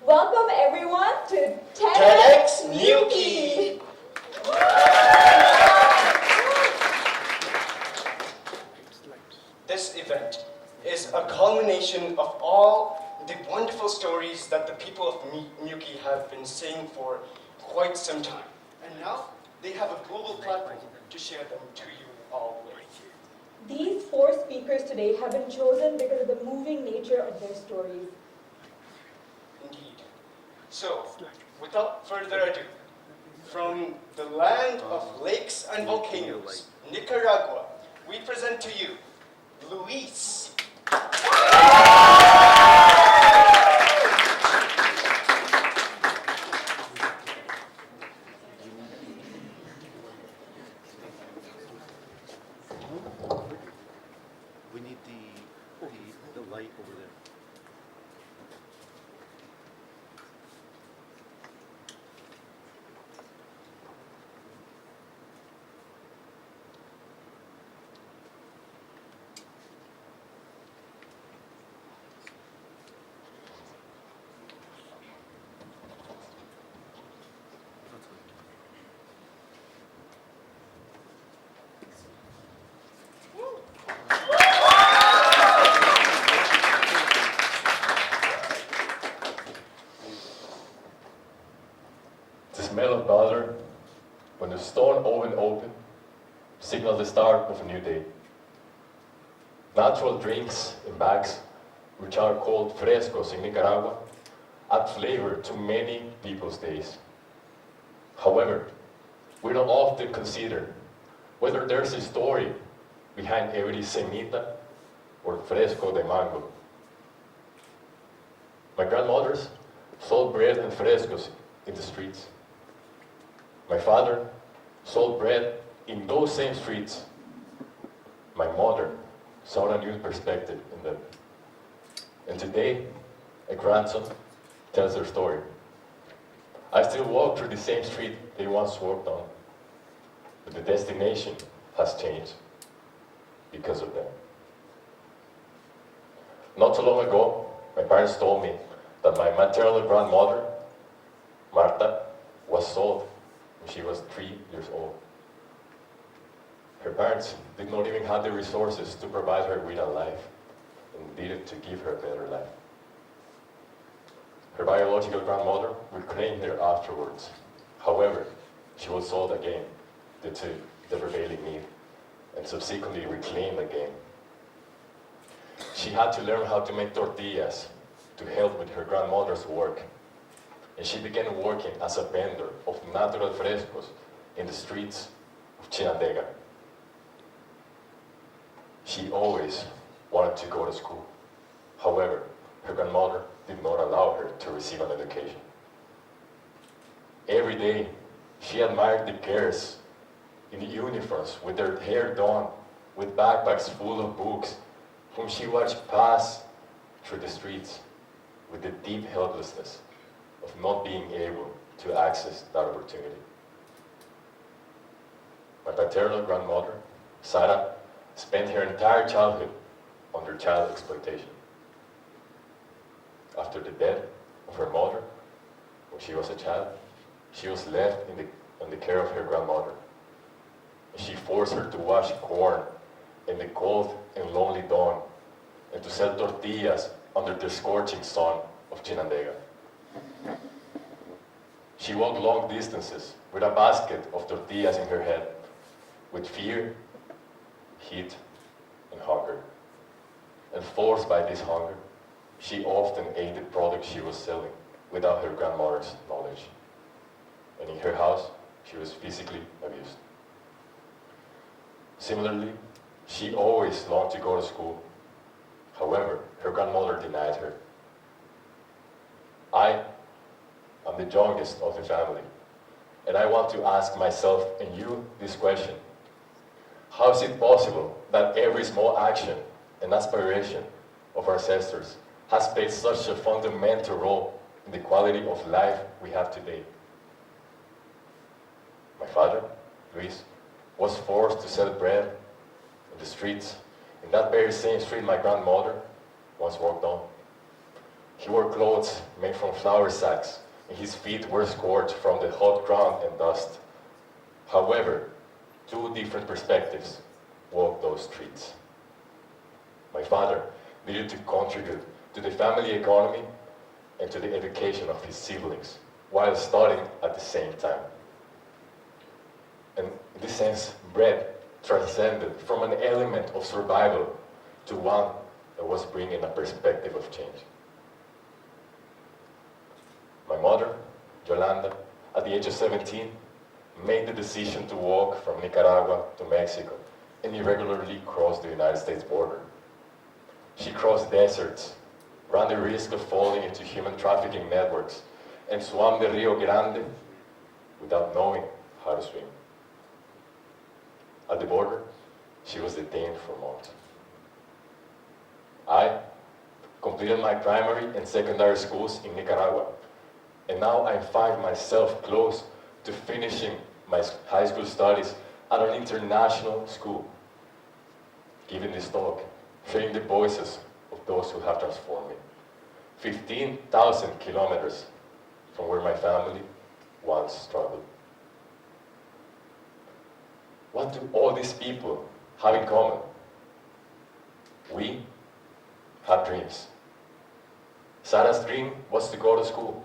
Welcome everyone to TEDxMUWCI. This event is a culmination of all the wonderful stories that the people of MUWCI have been saying for quite some time. And now they have a global platform to share them to you all with. These four speakers today have been chosen because of the moving nature of their stories. Indeed. So, without further ado, from the land of lakes and volcanoes, Nicaragua, we present to you Luis. We need the light over there. The smell of butter when the stone oven opened signaled the start of a new day. Natural drinks in bags, which are called frescos in Nicaragua, add flavor to many people's days. However, we don't often consider whether there's a story behind every semita or fresco de mango. My grandmothers sold bread and frescos in the streets. My father sold bread in those same streets. My mother saw a new perspective in them. And today, a grandson tells their story. I still walk through the same street they once walked on, but the destination has changed because of them. Not so long ago, my parents told me that my maternal grandmother, Marta, was sold when she was 3 years old. Her parents did not even have the resources to provide her with a life and needed to give her a better life. Her biological grandmother would claim her afterwards. However, she was sold again due to the prevailing need and subsequently reclaimed again. She had to learn how to make tortillas to help with her grandmother's work. And she began working as a vendor of natural frescos in the streets of Chinandega. She always wanted to go to school. However, her grandmother did not allow her to receive an education. Every day, she admired the girls in the uniforms with their hair done, with backpacks full of books, whom she watched pass through the streets with the deep helplessness of not being able to access that opportunity. My paternal grandmother, Sarah, spent her entire childhood under child exploitation. After the death of her mother, when she was a child, she was left in the care of her grandmother. She forced her to wash corn in the cold and lonely dawn and to sell tortillas under the scorching sun of Chinandega. She walked long distances with a basket of tortillas in her head, with fear, heat, and hunger. And forced by this hunger, she often ate the products she was selling without her grandmother's knowledge. And in her house, she was physically abused. Similarly, she always longed to go to school. However, her grandmother denied her. I am the youngest of the family, and I want to ask myself and you this question. How is it possible that every small action and aspiration of our ancestors has played such a fundamental role in the quality of life we have today? My father, Luis, was forced to sell bread in the streets, in that very same street my grandmother once walked on. He wore clothes made from flour sacks, and his feet were scorched from the hot ground and dust. However, two different perspectives walked those streets. My father needed to contribute to the family economy and to the education of his siblings, while studying at the same time. And in this sense, bread transcended from an element of survival to one that was bringing a perspective of change. My mother, Yolanda, at the age of 17, made the decision to walk from Nicaragua to Mexico and irregularly cross the United States border. She crossed deserts, ran the risk of falling into human trafficking networks, and swam the Rio Grande without knowing how to swim. At the border, she was detained for months. I completed my primary and secondary schools in Nicaragua, and now I find myself close to finishing my high school studies at an international school, giving this talk, sharing the voices of those who have transformed me. 15,000 kilometers from where my family once struggled. What do all these people have in common? We had dreams. Sarah's dream was to go to school.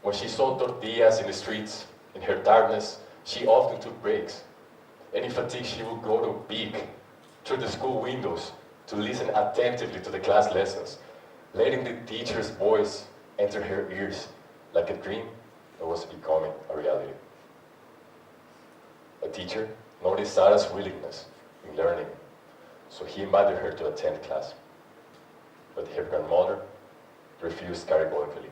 When she saw tortillas in the streets, in her tiredness, she often took breaks. And in fatigue, she would go to peek through the school windows to listen attentively to the class lessons, letting the teacher's voice enter her ears like a dream that was becoming a reality. A teacher noticed Sarah's willingness in learning, so he invited her to attend class. But her grandmother refused categorically.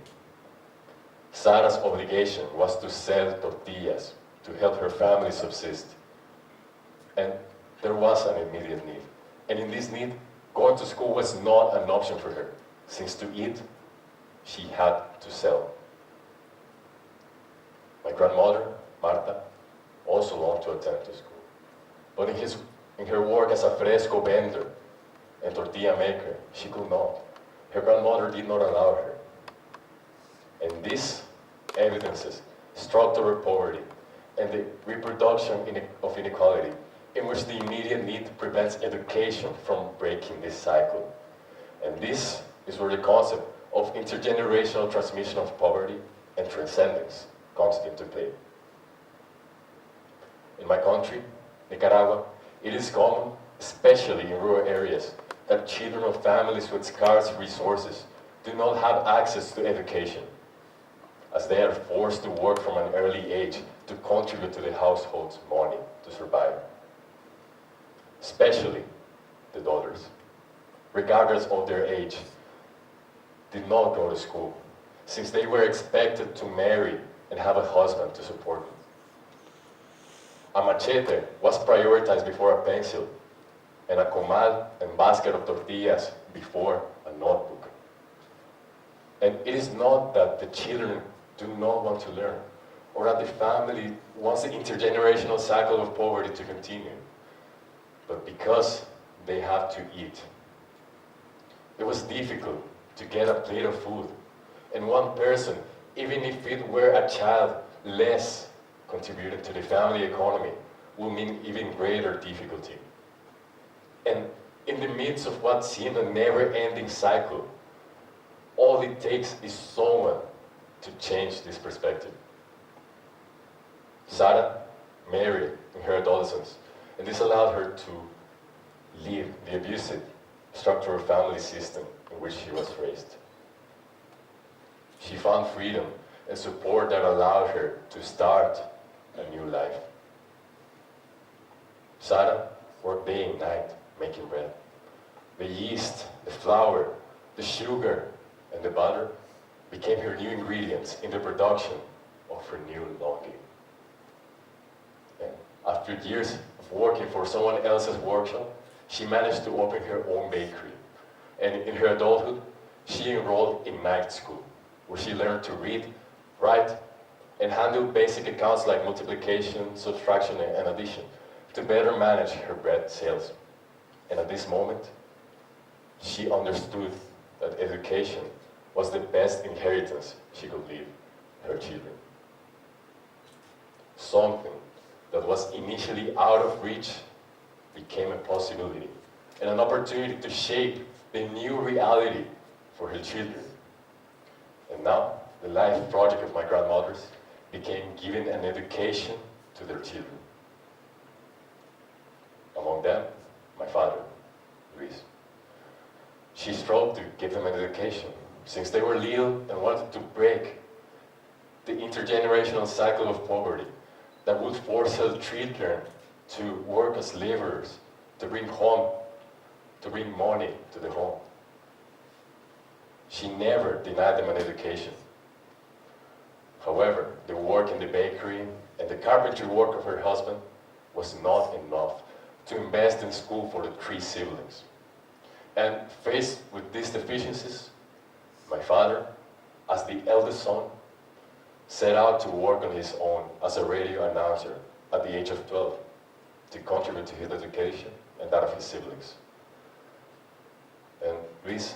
Sarah's obligation was to sell tortillas to help her family subsist. And there was an immediate need. And in this need, going to school was not an option for her, since to eat, she had to sell. My grandmother, Marta, also longed to attend to school. But in her work as a fresco vendor and tortilla maker, she could not. Her grandmother did not allow her. And this evidences structural poverty and the reproduction of inequality, in which the immediate need prevents education from breaking this cycle. And this is where the concept of intergenerational transmission of poverty and transcendence comes into play. In my country, Nicaragua, it is common, especially in rural areas, that children of families with scarce resources do not have access to education, as they are forced to work from an early age to contribute to the household's money to survive. Especially the daughters, regardless of their age, did not go to school, since they were expected to marry and have a husband to support them. A machete was prioritized before a pencil, and a comal and basket of tortillas before a notebook. And it is not that the children do not want to learn, or that the family wants the intergenerational cycle of poverty to continue, but because they have to eat. It was difficult to get a plate of food, and one person, even if it were a child less contributed to the family economy, will mean even greater difficulty. And in the midst of what seemed a never-ending cycle, all it takes is someone to change this perspective. Sarah married in her adolescence, and this allowed her to leave the abusive structural family system in which she was raised. She found freedom and support that allowed her to start a new life. Sarah worked day and night making bread. The yeast, the flour, the sugar, and the butter became her new ingredients in the production of her new longing. And after years of working for someone else's workshop, she managed to open her own bakery. And in her adulthood, she enrolled in night school, where she learned to read, write, and handle basic accounts like multiplication, subtraction, and addition to better manage her bread sales. And at this moment, she understood that education was the best inheritance she could leave her children. Something that was initially out of reach became a possibility and an opportunity to shape the new reality for her children. And now, the life project of my grandmothers became giving an education to their children. Among them, my father, Luis. She strove to give them an education since they were little and wanted to break the intergenerational cycle of poverty that would force her children to work as laborers, to bring money to the home. She never denied them an education. However, the work in the bakery and the carpentry work of her husband was not enough to invest in school for the 3 siblings. And faced with these deficiencies, my father, as the eldest son, set out to work on his own as a radio announcer at the age of 12 to contribute to his education and that of his siblings. And Luis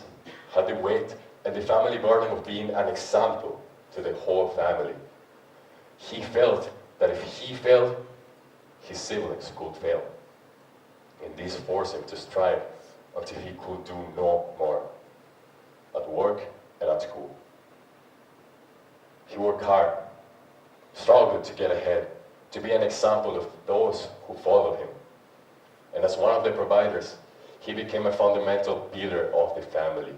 had the weight and the family burden of being an example to the whole family. He felt that if he failed, his siblings could fail. And this forced him to strive until he could do no more, at work and at school. He worked hard, struggled to get ahead, to be an example of those who followed him. And as one of the providers, he became a fundamental pillar of the family.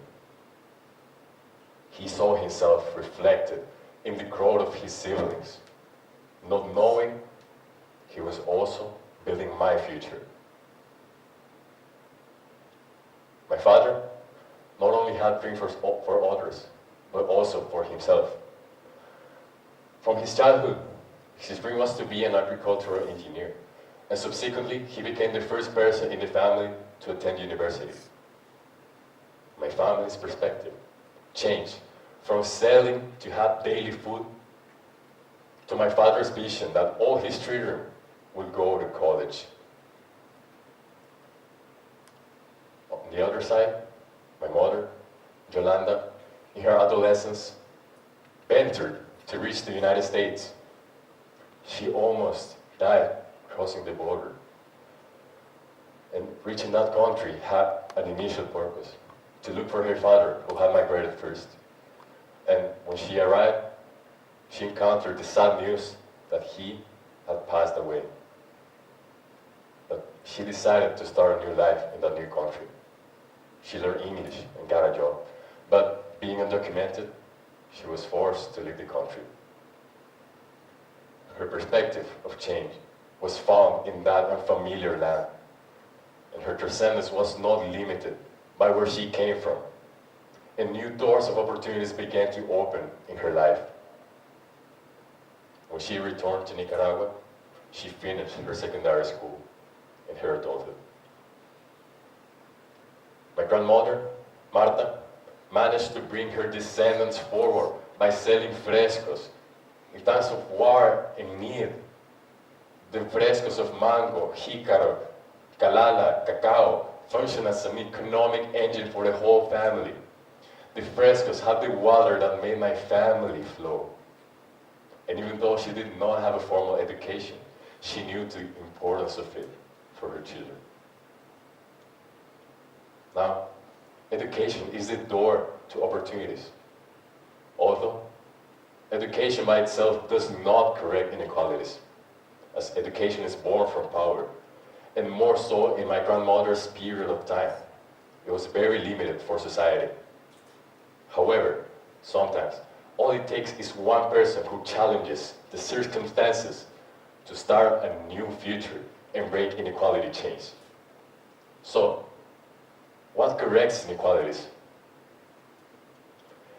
He saw himself reflected in the growth of his siblings, not knowing he was also building my future. My father not only had dreams for others, but also for himself. From his childhood, his dream was to be an agricultural engineer, and subsequently, he became the first person in the family to attend university. My family's perspective changed from selling to have daily food to my father's vision that all his children would go to college. On the other side, my mother, Yolanda, in her adolescence, ventured to reach the United States. She almost died crossing the border. And reaching that country had an initial purpose, to look for her father, who had migrated first. And when she arrived, she encountered the sad news that he had passed away. But she decided to start a new life in that new country. She learned English and got a job. But being undocumented, she was forced to leave the country. Her perspective of change was found in that unfamiliar land. And her transcendence was not limited by where she came from. And new doors of opportunities began to open in her life. When she returned to Nicaragua, she finished her secondary school in her adulthood. My grandmother, Marta, managed to bring her descendants forward by selling frescos in times of war and need. The frescos of mango, jicaro, calala, cacao functioned as an economic engine for the whole family. The frescos had the water that made my family flow. And even though she did not have a formal education, she knew the importance of it for her children. Now, education is the door to opportunities. Although, education by itself does not correct inequalities, as education is born from power, and more so in my grandmother's period of time. It was very limited for society. However, sometimes, all it takes is one person who challenges the circumstances to start a new future and break inequality chains. So, what corrects inequalities?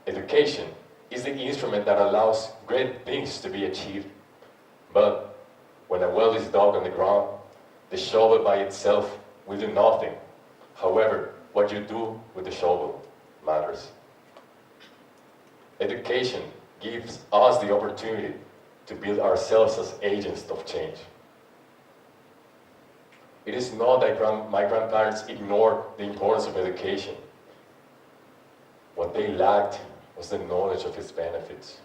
Education is the instrument that allows great things to be achieved. But when a well is dug on the ground, the shovel by itself will do nothing. However, what you do with the shovel matters. Education gives us the opportunity to build ourselves as agents of change. It is not that my grandparents ignored the importance of education. What they lacked was the knowledge of its benefits,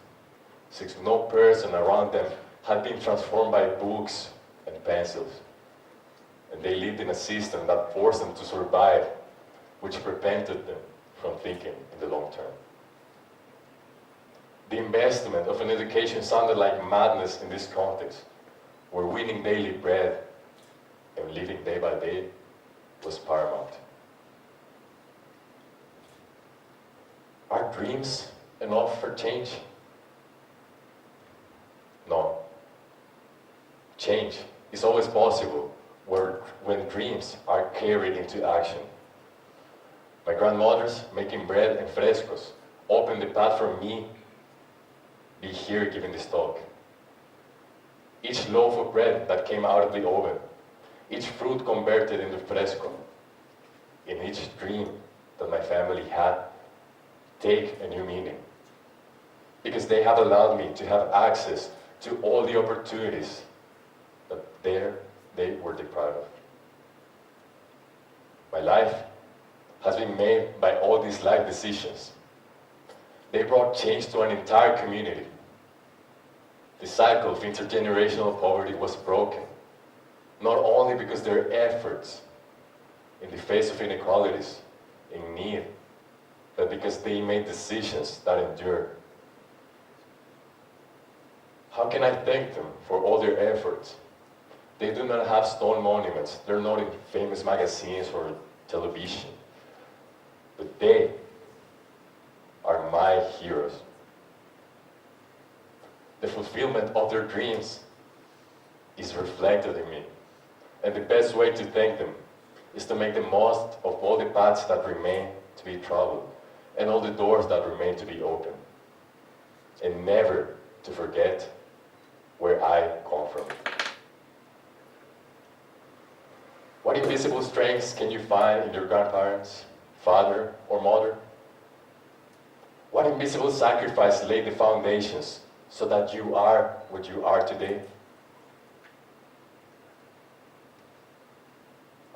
since no person around them had been transformed by books and pencils, and they lived in a system that forced them to survive, which prevented them from thinking in the long term. The investment of an education sounded like madness in this context, where winning daily bread and living day by day was paramount. Are dreams enough for change? No. Change is always possible when dreams are carried into action. My grandmothers making bread and frescos opened the path for me be here giving this talk. Each loaf of bread that came out of the oven, each fruit converted into fresco, in each dream that my family had, take a new meaning. Because they have allowed me to have access to all the opportunities that they were deprived of. My life has been made by all these life decisions. They brought change to an entire community. The cycle of intergenerational poverty was broken, not only because their efforts in the face of inequalities, in need, but because they made decisions that endure. How can I thank them for all their efforts? They do not have stone monuments. They're not in famous magazines or television. But they are my heroes. The fulfillment of their dreams is reflected in me. And the best way to thank them is to make the most of all the paths that remain to be traveled and all the doors that remain to be opened. And never to forget where I come from. What invisible strengths can you find in your grandparents, father, or mother? What invisible sacrifice laid the foundations so that you are what you are today?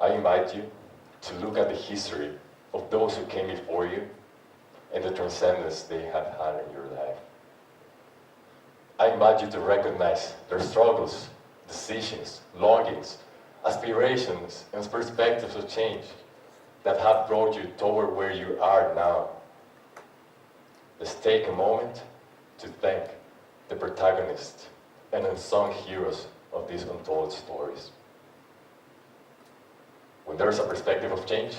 I invite you to look at the history of those who came before you and the transcendence they have had in your life. I invite you to recognize their struggles, decisions, longings, aspirations, and perspectives of change that have brought you toward where you are now. Let's take a moment to thank the protagonists and unsung heroes of these untold stories. When there's a perspective of change,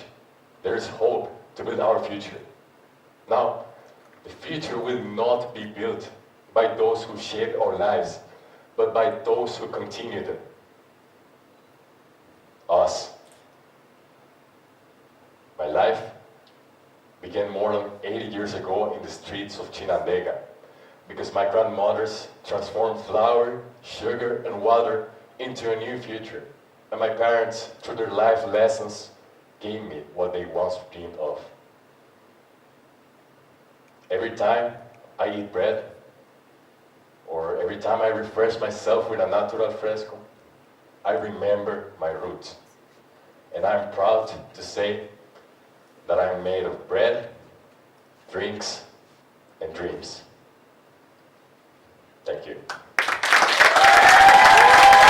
there is hope to build our future. Now, the future will not be built by those who shaped our lives, but by those who continue them. Us. My life began more than 80 years ago in the streets of Chinandega, because my grandmothers transformed flour, sugar, and water into a new future. And my parents, through their life lessons, gave me what they once dreamed of. Every time I eat bread, or every time I refresh myself with a natural fresco, I remember my roots. And I'm proud to say that I'm made of bread, drinks, and dreams. Thank you.